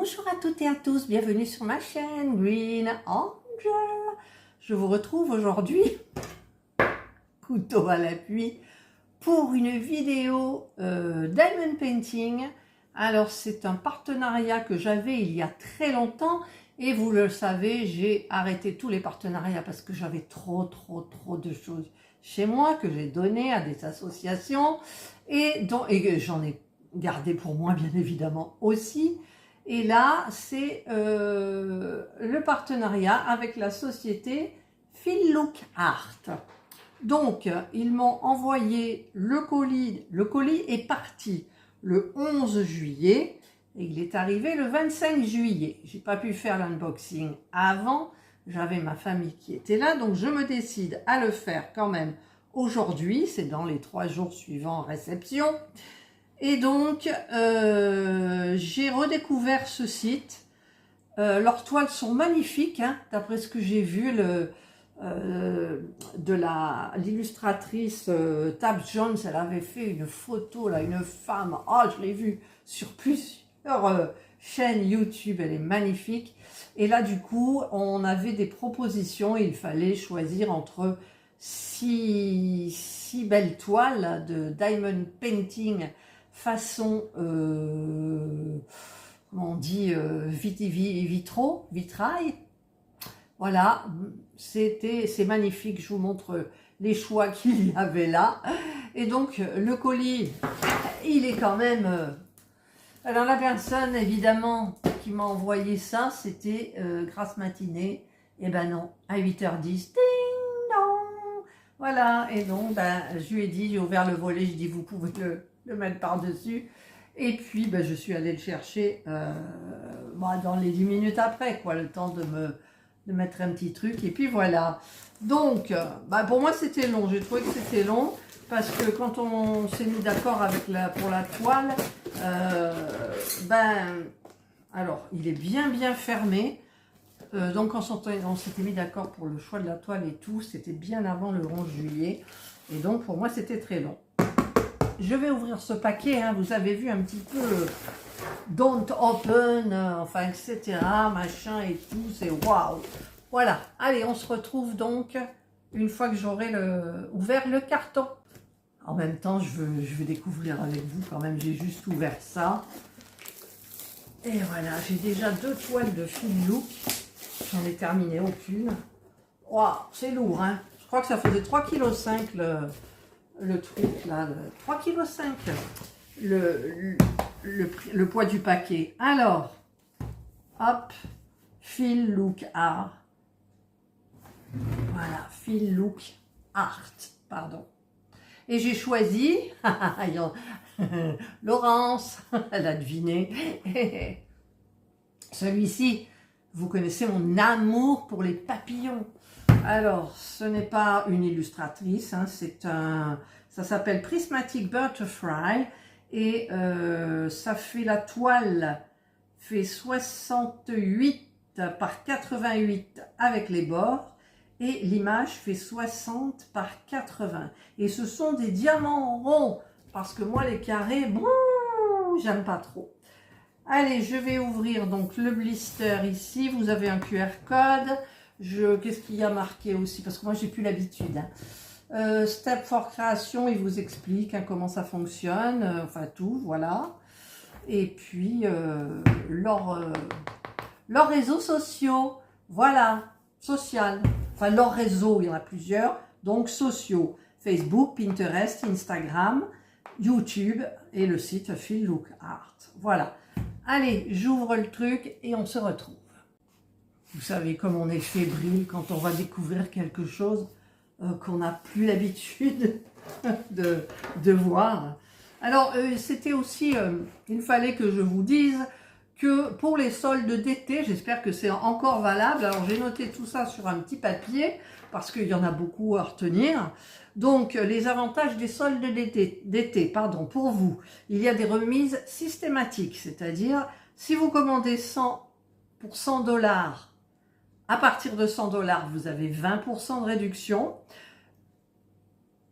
Bonjour à toutes et à tous, bienvenue sur ma chaîne Green Angel. Je vous retrouve aujourd'hui, couteau à l'appui, pour une vidéo Diamond Painting. Alors c'est un partenariat que j'avais il y a très longtemps et vous le savez, j'ai arrêté tous les partenariats parce que j'avais trop de choses chez moi que j'ai donné à des associations et j'en ai gardé pour moi bien évidemment aussi. Et là, c'est le partenariat avec la société Feel Look Art. Donc, ils m'ont envoyé le colis. Le colis est parti le 11 juillet et il est arrivé le 25 juillet. J'ai pas pu faire l'unboxing avant. J'avais ma famille qui était là, donc je me décide à le faire quand même aujourd'hui. C'est dans les 3 jours suivants réception. Et donc, j'ai redécouvert ce site. Leurs toiles sont magnifiques, hein, d'après ce que j'ai vu de l'illustratrice Tab Jones. Elle avait fait une photo, là, une femme. Oh, je l'ai vue sur plusieurs chaînes YouTube. Elle est magnifique. Et là, du coup, on avait des propositions. Il fallait choisir entre 6 belles toiles de Diamond Painting façon, comment on dit, vitrail. Voilà, c'est magnifique, je vous montre les choix qu'il y avait là. Et donc, le colis, il est quand même... alors, la personne, évidemment, qui m'a envoyé ça, c'était Grasse Matinée. Et ben non, à 8h10, ding dong. Voilà, et donc, ben, je lui ai dit, j'ai ouvert le volet, je dis, vous pouvez le mettre par-dessus. Et puis, ben, je suis allée le chercher dans les 10 minutes après, quoi, le temps de mettre un petit truc. Et puis voilà. Donc, pour moi, c'était long. J'ai trouvé que c'était long parce que quand on s'est mis d'accord pour la toile, alors, il est bien fermé. Donc, quand on s'était mis d'accord pour le choix de la toile et tout, c'était bien avant le 11 juillet. Et donc, pour moi, c'était très long. Je vais ouvrir ce paquet, hein, vous avez vu un petit peu don't open, enfin etc, machin et tout, c'est waouh. Voilà, allez, on se retrouve donc une fois que j'aurai ouvert le carton. En même temps, je veux découvrir avec vous quand même, j'ai juste ouvert ça. Et voilà, j'ai déjà 2 toiles de Feel Look, j'en ai terminé aucune. Waouh, c'est lourd, hein. Je crois que ça faisait 3,5 kg le truc là, 3,5 kg le poids du paquet. Alors, hop, Feel Look Art. Voilà, Feel Look Art, pardon. Et j'ai choisi, Laurence, elle a deviné. Celui-ci, vous connaissez mon amour pour les papillons. Alors, ce n'est pas une illustratrice, hein, ça s'appelle Prismatic Butterfly et ça fait la toile fait 68 par 88 avec les bords et l'image fait 60 par 80. Et ce sont des diamants ronds parce que moi les carrés, j'aime pas trop. Allez, je vais ouvrir donc le blister ici. Vous avez un QR code. Qu'est-ce qu'il y a marqué aussi? Parce que moi, j'ai plus l'habitude. Hein. Step for création, il vous explique hein, comment ça fonctionne. Enfin, tout, voilà. Et puis, leurs réseaux sociaux. Voilà, social. Enfin, leurs réseaux, il y en a plusieurs. Donc, sociaux. Facebook, Pinterest, Instagram, YouTube et le site Feel Look Art. Voilà. Allez, j'ouvre le truc et on se retrouve. Vous savez comme on est fébrile quand on va découvrir quelque chose qu'on n'a plus l'habitude de voir. Alors, c'était aussi, il fallait que je vous dise que pour les soldes d'été, j'espère que c'est encore valable. Alors, j'ai noté tout ça sur un petit papier parce qu'il y en a beaucoup à retenir. Donc, les avantages des soldes d'été, pardon, pour vous. Il y a des remises systématiques, c'est-à-dire, si vous commandez 100 pour 100 $, à partir de 100 $, vous avez 20% de réduction.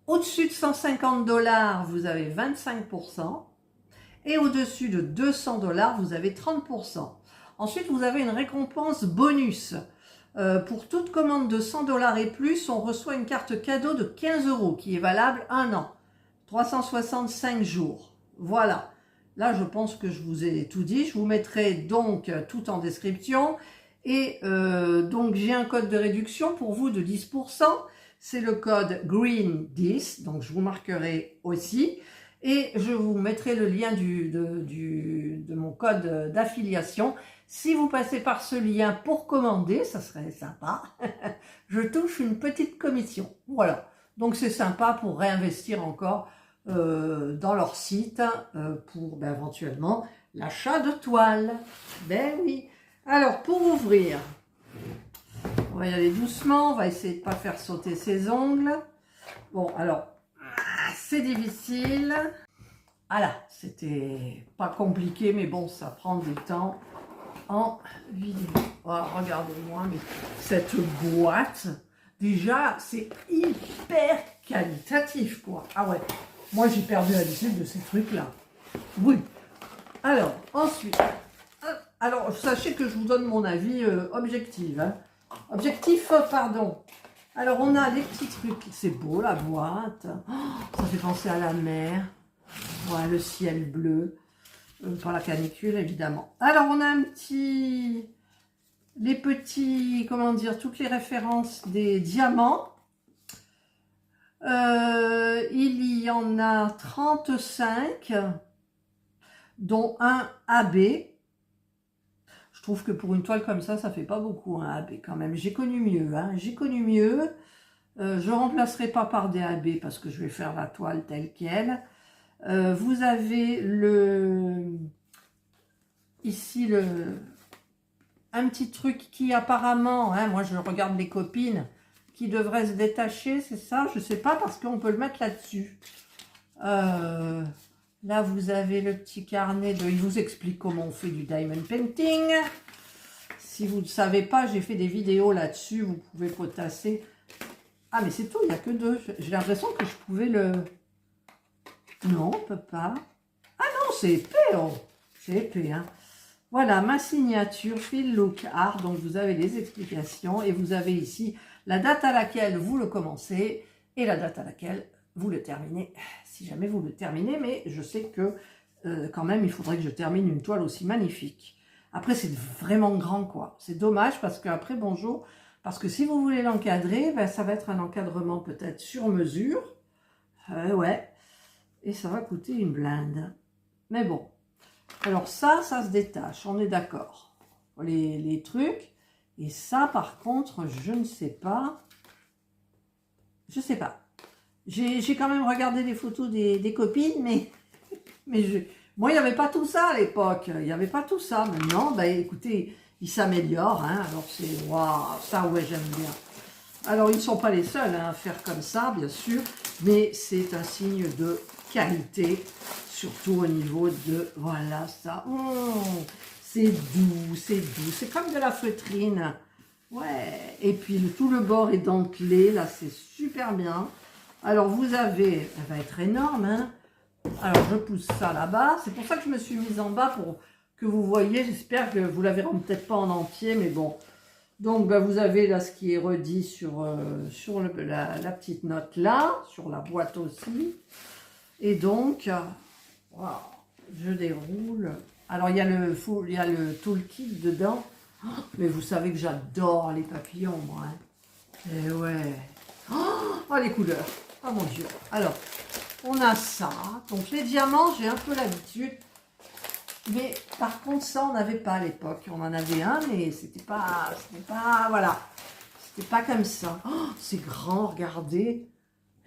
Au-dessus de 150 $, vous avez 25%. Et au-dessus de 200 $, vous avez 30%. Ensuite, vous avez une récompense bonus. Pour toute commande de 100 $ et plus, on reçoit une carte cadeau de 15 € qui est valable 1 an, 365 jours. Voilà. Là, je pense que je vous ai tout dit. Je vous mettrai donc tout en description. Et donc, j'ai un code de réduction pour vous de 10%. C'est le code GREEN10. Donc, je vous marquerai aussi. Et je vous mettrai le lien de mon code d'affiliation. Si vous passez par ce lien pour commander, ça serait sympa. Je touche une petite commission. Voilà. Donc, c'est sympa pour réinvestir encore dans leur site pour éventuellement l'achat de toiles. Ben oui. Alors, pour ouvrir, on va y aller doucement. On va essayer de ne pas faire sauter ses ongles. Bon, alors, c'est difficile. Voilà, c'était pas compliqué, mais bon, ça prend du temps en vidéo. Oh, regardez-moi, mais cette boîte, déjà, c'est hyper qualitatif, quoi. Ah ouais, moi, j'ai perdu l'habitude de ces trucs-là. Oui. Alors, ensuite, alors, sachez que je vous donne mon avis objectif. Hein. Objectif, pardon. Alors, on a des petits trucs. C'est beau, la boîte. Oh, ça fait penser à la mer. Voilà, le ciel bleu. Par la canicule, évidemment. Alors, on a un petit... Les petits... Comment dire? Toutes les références des diamants. Il y en a 35, dont un AB. Je trouve que pour une toile comme ça fait pas beaucoup un AB quand même. J'ai connu mieux, hein. J'ai connu mieux. Je remplacerai pas par des AB parce que je vais faire la toile telle qu'elle. Vous avez ici un petit truc qui apparemment, hein, moi je regarde les copines, qui devrait se détacher, c'est ça? Je sais pas parce qu'on peut le mettre là-dessus. Là vous avez le petit carnet il vous explique comment on fait du diamond painting. Si vous ne savez pas, j'ai fait des vidéos là-dessus, vous pouvez potasser. Ah mais c'est tout, il n'y a que 2. J'ai l'impression que je pouvais le... Non, on peut pas. Ah non, c'est épais, oh. C'est épais, hein. Voilà, ma signature, Feel Look Art. Donc, vous avez les explications et vous avez ici la date à laquelle vous le commencez et la date à laquelle vous le terminez. Si jamais vous le terminez, mais je sais que quand même, il faudrait que je termine une toile aussi magnifique. Après, c'est vraiment grand, quoi. C'est dommage parce qu'après, bonjour, parce que si vous voulez l'encadrer, ben, ça va être un encadrement peut-être sur mesure. Ouais. Et ça va coûter une blinde. Mais bon. Alors ça se détache, on est d'accord. Les trucs. Et ça, par contre, je ne sais pas. Je sais pas. J'ai quand même regardé les photos des copines, mais moi, il n'y avait pas tout ça à l'époque. Il n'y avait pas tout ça. Maintenant, bah, écoutez, ils s'améliorent. Hein. Alors c'est... Waouh, ça, ouais, j'aime bien. Alors, ils ne sont pas les seuls hein, à faire comme ça, bien sûr. Mais c'est un signe de qualité, surtout au niveau de, voilà ça, c'est doux, c'est comme de la feutrine, ouais, et puis tout le bord est dentelé, là c'est super bien. Alors vous avez, elle va être énorme, hein. Alors je pousse ça là-bas, c'est pour ça que je me suis mise en bas pour que vous voyez, j'espère que vous la verrez peut-être pas en entier, mais bon. Donc, ben, vous avez là ce qui est redit sur la petite note là, sur la boîte aussi. Et donc, wow, je déroule. Alors, il y a le toolkit dedans. Oh, mais vous savez que j'adore les papillons, moi. Hein. Et ouais. Oh, les couleurs. Oh mon Dieu. Alors, on a ça. Donc, les diamants, j'ai un peu l'habitude. Mais par contre, ça, on n'avait pas à l'époque. On en avait un, mais c'était pas, voilà. C'était pas comme ça. Oh, c'est grand, regardez.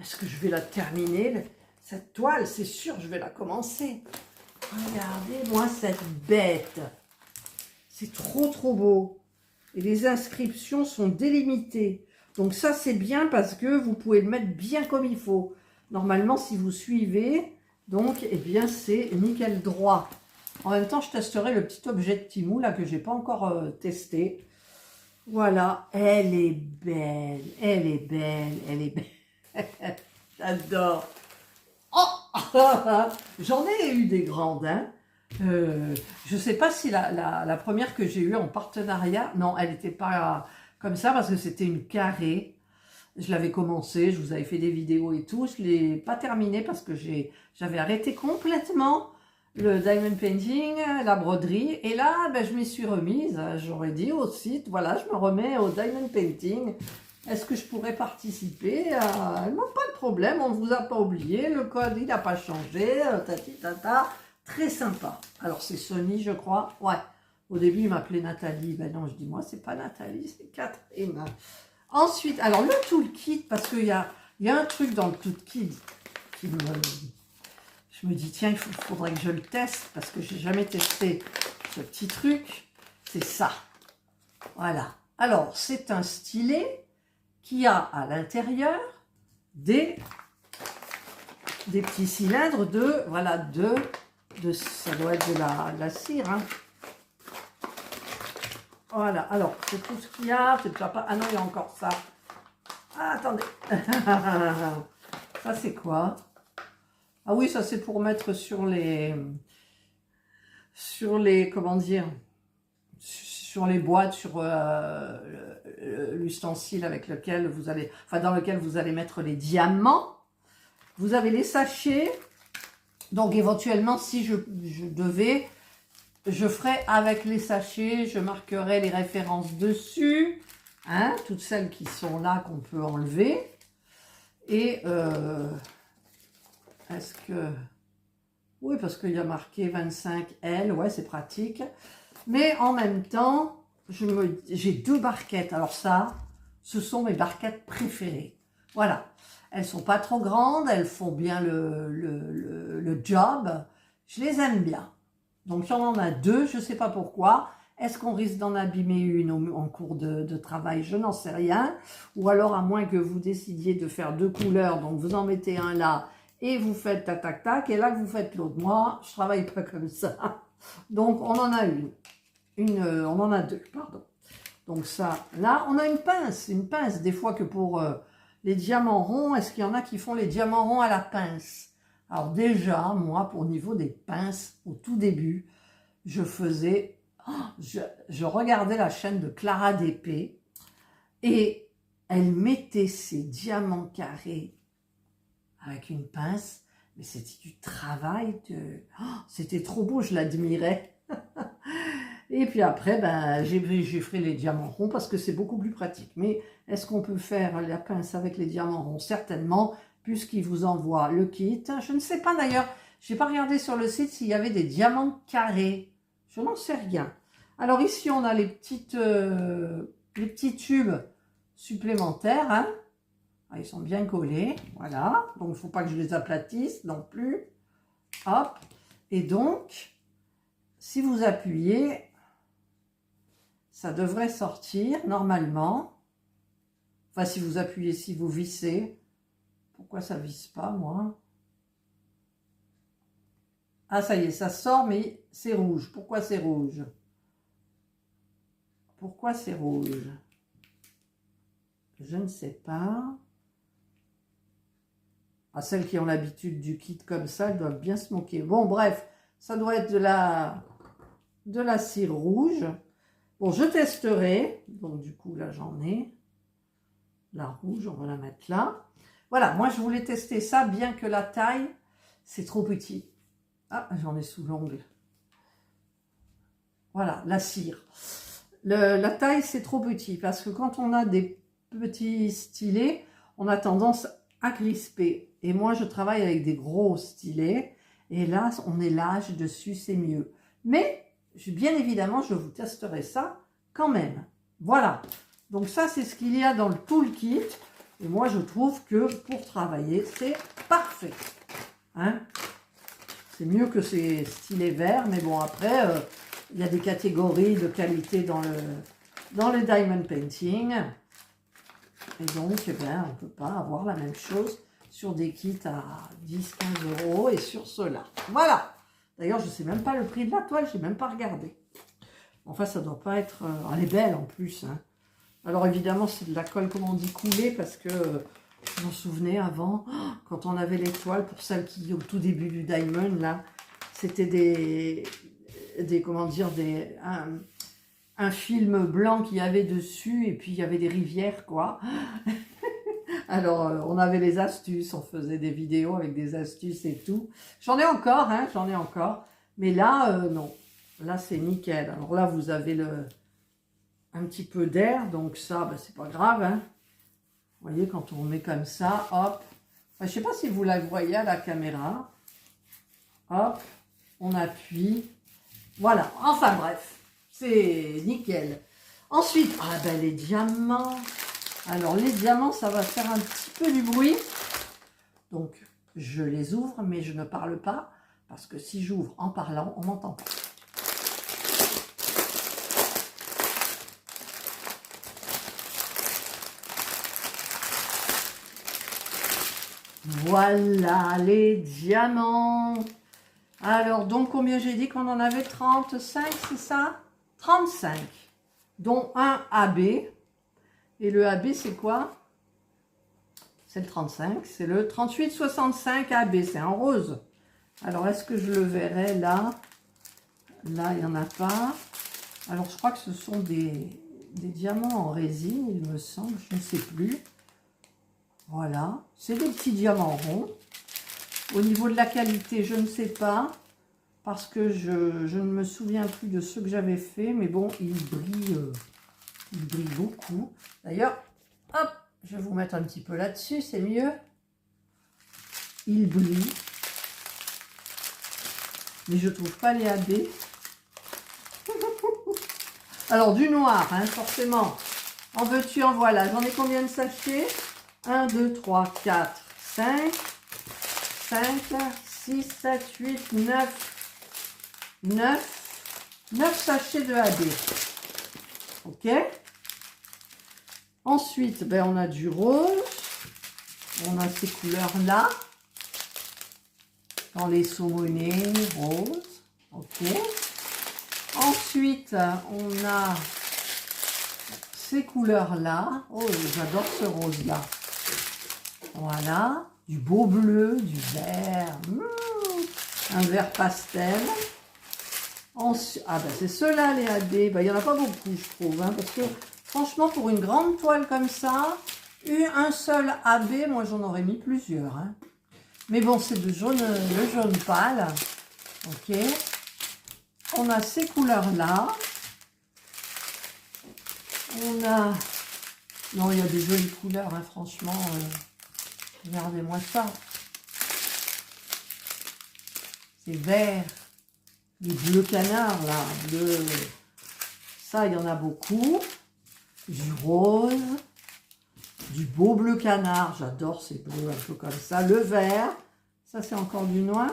Est-ce que je vais la terminer? Cette toile, c'est sûr, je vais la commencer. Regardez-moi cette bête. C'est trop, trop beau. Et les inscriptions sont délimitées. Donc ça, c'est bien parce que vous pouvez le mettre bien comme il faut. Normalement, si vous suivez, donc, eh bien, c'est nickel droit. En même temps, je testerai le petit objet de Temu, là, que je n'ai pas encore testé. Voilà, elle est belle, elle est belle, elle est belle. J'adore. Oh, j'en ai eu des grandes, hein. Je ne sais pas si la première que j'ai eue en partenariat, non, elle n'était pas comme ça parce que c'était une carrée. Je l'avais commencé, je vous avais fait des vidéos et tout. Je ne l'ai pas terminé parce que j'avais arrêté complètement le diamond painting, la broderie. Et là, ben, je m'y suis remise. J'aurais dit au site, voilà, je me remets au diamond painting. Est-ce que je pourrais participer? Non, pas de problème, on ne vous a pas oublié. Le code, il n'a pas changé. Tati tata. Très sympa. Alors, c'est Sony, je crois. Ouais. Au début, il m'appelait Nathalie. Ben non, je dis, moi, c'est pas Nathalie, c'est Catherine. Ensuite, alors, le toolkit, parce qu'il y a un truc dans le toolkit qui me... Je me dis, tiens, il faudrait que je le teste, parce que j'ai jamais testé ce petit truc. C'est ça. Voilà. Alors, c'est un stylet qui a à l'intérieur des petits cylindres de... Voilà, ça doit être de la cire, hein. Voilà, alors, c'est tout ce qu'il y a, c'est déjà pas... Ah non, il y a encore ça. Ah, attendez. Ça, c'est quoi? Ah oui, ça, c'est pour mettre sur les... Comment dire? Sur les boîtes, sur l'ustensile avec lequel vous allez... Enfin, dans lequel vous allez mettre les diamants. Vous avez les sachets. Donc, éventuellement, si je devais... Je ferai avec les sachets, je marquerai les références dessus, hein, toutes celles qui sont là qu'on peut enlever. Et est-ce que... Oui, parce qu'il y a marqué 25L, ouais, c'est pratique. Mais en même temps, j'ai 2 barquettes. Alors ça, ce sont mes barquettes préférées. Voilà. Elles sont pas trop grandes, elles font bien le job. Je les aime bien. Donc, il y en a 2, je ne sais pas pourquoi. Est-ce qu'on risque d'en abîmer une en cours de travail? Je n'en sais rien. Ou alors, à moins que vous décidiez de faire 2 couleurs, donc vous en mettez un là et vous faites tac, tac, tac, et là, vous faites l'autre. Moi, je ne travaille pas comme ça. Donc, on en a on en a 2, pardon. Donc, ça, là, on a une pince, des fois que pour les diamants ronds, est-ce qu'il y en a qui font les diamants ronds à la pince? Alors déjà, moi, pour niveau des pinces, au tout début, je faisais... je regardais la chaîne de Clara DP et elle mettait ses diamants carrés avec une pince, mais c'était du travail, c'était trop beau, je l'admirais. Et puis après, ben, j'ai fait les diamants ronds parce que c'est beaucoup plus pratique. Mais est-ce qu'on peut faire la pince avec les diamants ronds? Certainement, puisqu'il vous envoie le kit. Je ne sais pas d'ailleurs, je n'ai pas regardé sur le site s'il y avait des diamants carrés. Je n'en sais rien. Alors ici, on a les petits tubes supplémentaires. Hein. Ah, ils sont bien collés. Voilà. Donc, il ne faut pas que je les aplatisse non plus. Hop. Et donc, si vous appuyez, ça devrait sortir normalement. Enfin, si vous appuyez, si vous vissez. Pourquoi ça ne visse pas, moi? Ah, ça y est, ça sort, mais c'est rouge. Pourquoi c'est rouge? Pourquoi c'est rouge? Je ne sais pas. Ah, celles qui ont l'habitude du kit comme ça, elles doivent bien se moquer. Bon, bref, ça doit être de la cire rouge. Bon, je testerai. Donc, du coup, là, j'en ai. La rouge, on va la mettre là. Voilà, moi, je voulais tester ça, bien que la taille, c'est trop petit. Ah, j'en ai sous l'ongle. Voilà, la cire. La taille, c'est trop petit, parce que quand on a des petits stylets, on a tendance à crisper. Et moi, je travaille avec des gros stylets, et là, on est large dessus, c'est mieux. Mais, bien évidemment, je vous testerai ça quand même. Voilà. Donc ça, c'est ce qu'il y a dans le toolkit. Et moi, je trouve que pour travailler, c'est parfait. Hein? C'est mieux que ces stylets verts, mais bon, après, il y a des catégories de qualité dans le diamond painting. Et donc, eh ben, on ne peut pas avoir la même chose sur des kits à 10-15 € et sur ceux-là. Voilà. D'ailleurs, je ne sais même pas le prix de la toile, je n'ai même pas regardé. Enfin, ça ne doit pas être... elle est belle en plus, hein. Alors évidemment, c'est de la colle, comme on dit, coulée, parce que je m'en souvenais avant, quand on avait les toiles, pour celles qui, au tout début du diamond, là, c'était comment dire, un film blanc qu'il y avait dessus, et puis il y avait des rivières, quoi. Alors, on avait les astuces, on faisait des vidéos avec des astuces et tout. J'en ai encore, hein, j'en ai encore. Mais là, non. Là, c'est nickel. Alors là, vous avez un petit peu d'air, donc ça, ben, c'est pas grave, hein. Vous voyez, quand on met comme ça, hop. Enfin, je sais pas si vous la voyez à la caméra. Hop, on appuie. Voilà, enfin bref, c'est nickel. Ensuite, ah ben les diamants. Alors les diamants, ça va faire un petit peu du bruit. Donc, je les ouvre, mais je ne parle pas. Parce que si j'ouvre en parlant, on m'entend pas. Voilà les diamants. Alors, donc, combien j'ai dit qu'on en avait? 35, c'est ça? 35. Dont un AB. Et le AB, c'est quoi? C'est le 35. C'est le 3865 AB. C'est en rose. Alors, est-ce que je le verrai là? Là, il n'y en a pas. Alors, je crois que ce sont des diamants en résine, il me semble. Je ne sais plus. Voilà. C'est des petits diamants ronds. Au niveau de la qualité, je ne sais pas. Parce que je ne me souviens plus de ceux que j'avais fait. Mais bon, ils brillent beaucoup. D'ailleurs, hop, je vais vous mettre un petit peu là-dessus, c'est mieux. Ils brillent. Mais je ne trouve pas les AB. Alors, du noir, hein, forcément. En veux-tu, en voilà. J'en ai combien de sachets? 1, 2, 3, 4, 5, 6, 7, 8, 9 sachets de AB. Ok. Ensuite, ben, on a du rose. On a ces couleurs-là. Dans les saumonés, rose. Ok. Ensuite, on a ces couleurs-là. Oh, j'adore ce rose-là. Voilà. Du beau bleu, du vert. Un vert pastel. Ensuite, ah ben c'est ceux-là les AB. Ben, il n'y en a pas beaucoup, je trouve. Hein, parce que franchement, pour une grande toile comme ça, un seul AB, moi j'en aurais mis plusieurs. Hein. Mais bon, c'est le jaune pâle. Ok. On a ces couleurs-là. On a... Non, il y a des jolies couleurs, hein, franchement. Regardez-moi ça. C'est vert. Les bleus canards, là. Bleu. Ça, il y en a beaucoup. Du rose. Du beau bleu canard. J'adore ces bleus un peu comme ça. Le vert. Ça, c'est encore du noir.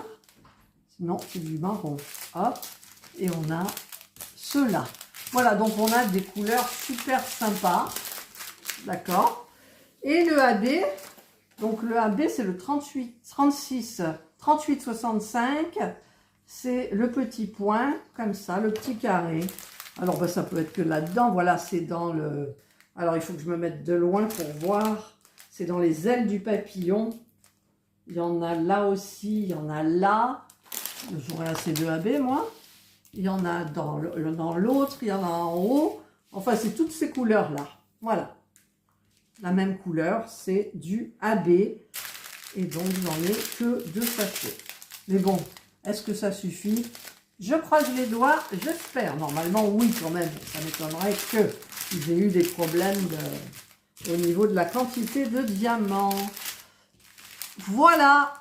Non, c'est du marron. Hop. Et on a ceux-là. Voilà, donc on a des couleurs super sympas. D'accord. Et le AB, donc le AB, c'est le 3865. C'est le petit point, comme ça, le petit carré. Alors, ben, ça peut être que là-dedans. Voilà, c'est dans le... Alors, il faut que je me mette de loin pour voir. C'est dans les ailes du papillon. Il y en a là aussi, il y en a là. J'aurai assez de AB, moi. Il y en a dans l'autre, il y en a en haut. Enfin, c'est toutes ces couleurs-là. Voilà. La même couleur, c'est du AB. Et donc, j'en ai que 2 sachets. Mais bon, est-ce que ça suffit? Je croise les doigts, j'espère. Normalement, oui, quand même. Ça m'étonnerait que j'ai eu des problèmes au niveau de la quantité de diamants. Voilà.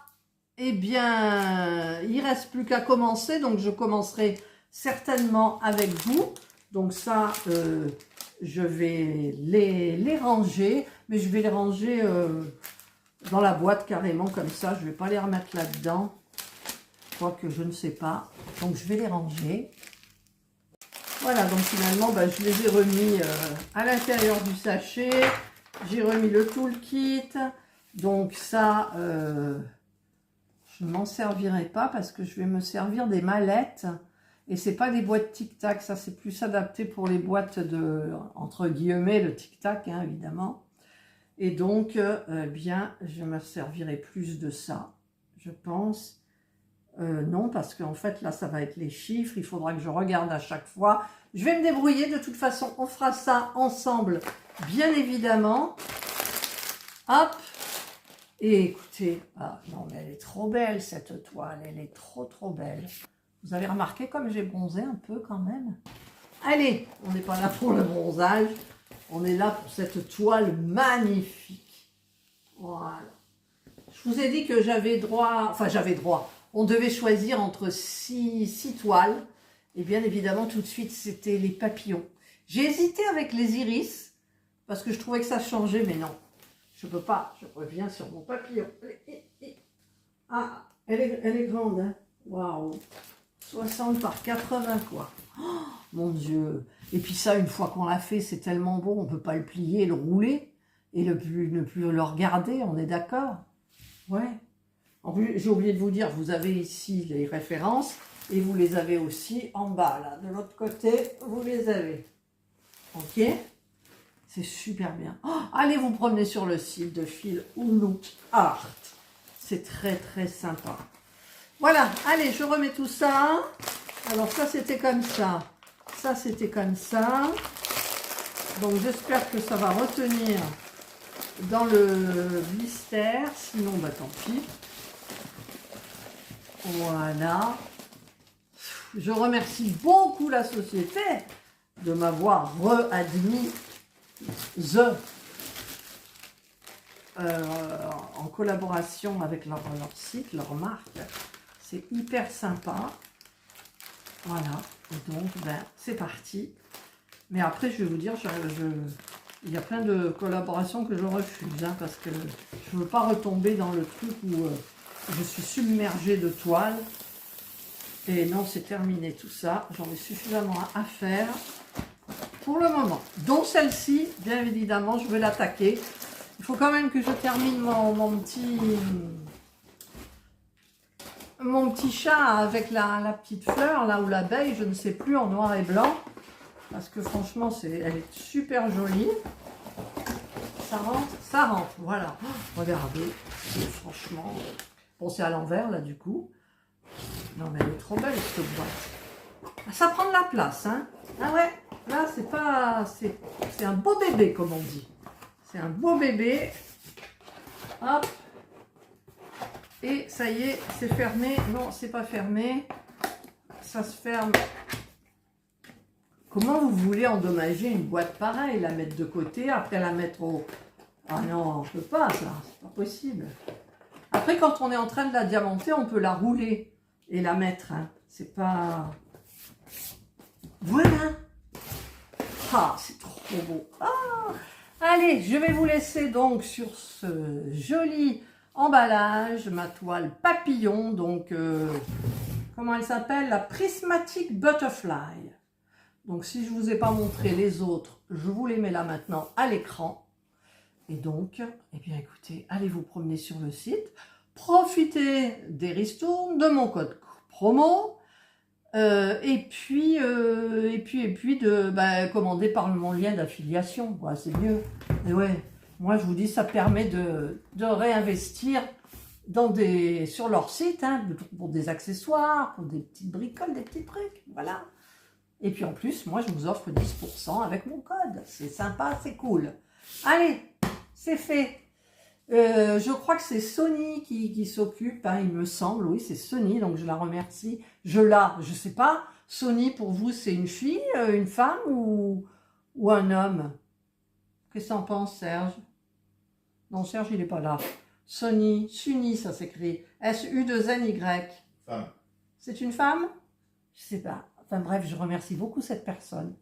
Eh bien, il ne reste plus qu'à commencer. Donc, je commencerai certainement avec vous. Donc ça, je vais les ranger. Mais je vais les ranger dans la boîte carrément comme ça. Je ne vais pas les remettre là-dedans. Quoique je ne sais pas. Donc, je vais les ranger. Voilà, donc finalement, ben, je les ai remis à l'intérieur du sachet. J'ai remis le toolkit. Donc ça, je ne m'en servirai pas parce que je vais me servir des mallettes. Et c'est pas des boîtes tic-tac, ça c'est plus adapté pour les boîtes de, entre guillemets, le tic-tac, hein, évidemment. Et donc, bien, je me servirai plus de ça, je pense. Non, parce qu'en fait, là, ça va être les chiffres. Il faudra que je regarde à chaque fois. Je vais me débrouiller. De toute façon, on fera ça ensemble, bien évidemment. Hop. Et écoutez, ah, non, mais elle est trop belle, cette toile. Elle est trop, trop belle. Vous avez remarqué comme j'ai bronzé un peu quand même? Allez, on n'est pas là pour le bronzage. On est là pour cette toile magnifique. Voilà. Je vous ai dit que j'avais droit, enfin j'avais droit, on devait choisir entre six toiles. Et bien évidemment, tout de suite, c'était les papillons. J'ai hésité avec les iris, parce que je trouvais que ça changeait, mais non. Je peux pas, je reviens sur mon papillon. Ah, elle est grande, hein. Waouh. 60 par 80, quoi. Oh, mon Dieu. Et puis ça, une fois qu'on l'a fait, c'est tellement beau, on ne peut pas le plier, le rouler, et ne plus le regarder, on est d'accord? Ouais. En plus, j'ai oublié de vous dire, vous avez ici les références, et vous les avez aussi en bas, là. De l'autre côté, vous les avez. Ok? C'est super bien. Oh, allez vous promener sur le site de Phil Unu Art. C'est très, très sympa. Voilà, allez, je remets tout ça. Alors ça, c'était comme ça. Ça, c'était comme ça. Donc, j'espère que ça va retenir dans le blister. Sinon, bah tant pis. Voilà. Je remercie beaucoup la société de m'avoir readmis en collaboration avec leur site, leur marque. C'est hyper sympa. Voilà. Et donc, ben, c'est parti. Mais après, je vais vous dire, il y a plein de collaborations que je refuse, hein, parce que je ne veux pas retomber dans le truc où je suis submergée de toiles. Et non, c'est terminé tout ça. J'en ai suffisamment à faire pour le moment. Donc celle-ci, bien évidemment, je vais l'attaquer. Il faut quand même que je termine mon petit chat avec la petite fleur, là, ou l'abeille, je ne sais plus, en noir et blanc. Parce que franchement, elle est super jolie. Ça rentre, voilà. Oh, regardez, franchement. Bon, c'est à l'envers, là, du coup. Non, mais elle est trop belle, cette boîte. Ça prend de la place, hein. Ah ouais, là, c'est pas... C'est un beau bébé, comme on dit. C'est un beau bébé. Hop. Et ça y est, c'est fermé. Non, c'est pas fermé. Ça se ferme. Comment vous voulez endommager une boîte pareille? La mettre de côté, après la mettre au... Ah non, je peux pas, ça. C'est pas possible. Après, quand on est en train de la diamanter, on peut la rouler et la mettre. Hein. C'est pas... Voilà. Ah, c'est trop beau. Ah. Allez, je vais vous laisser donc sur ce joli emballage, ma toile papillon. Donc, comment elle s'appelle? La Prismatic Butterfly. Donc, si je ne vous ai pas montré les autres, je vous les mets là maintenant à l'écran. Et donc, eh bien, écoutez, allez vous promener sur le site. Profitez des ristournes, de mon code promo. Et puis de commander par mon lien d'affiliation. Ouais, c'est mieux. Et ouais, moi, je vous dis, ça permet de réinvestir sur leur site, hein, pour des accessoires, pour des petites bricoles, des petits trucs. Voilà. Et puis en plus, moi, je vous offre 10% avec mon code. C'est sympa, c'est cool. Allez, c'est fait. Je crois que c'est Sony qui s'occupe, hein, il me semble. Oui, c'est Sony, donc je la remercie. Je sais pas. Sony, pour vous, c'est une fille, une femme ou un homme? Qu'est-ce que t'en penses, Serge? Non, Serge, il n'est pas là. Sony, ça s'écrit. S-U-2-N-Y. Femme. C'est une femme? Je sais pas. Enfin bref, je remercie beaucoup cette personne.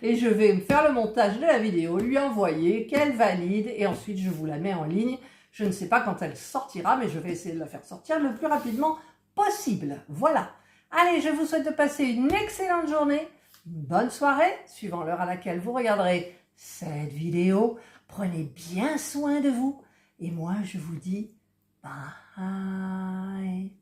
Et je vais me faire le montage de la vidéo, lui envoyer, qu'elle valide, et ensuite je vous la mets en ligne. Je ne sais pas quand elle sortira, mais je vais essayer de la faire sortir le plus rapidement possible. Voilà. Allez, je vous souhaite de passer une excellente journée, une bonne soirée, suivant l'heure à laquelle vous regarderez cette vidéo. Prenez bien soin de vous, et moi je vous dis bye.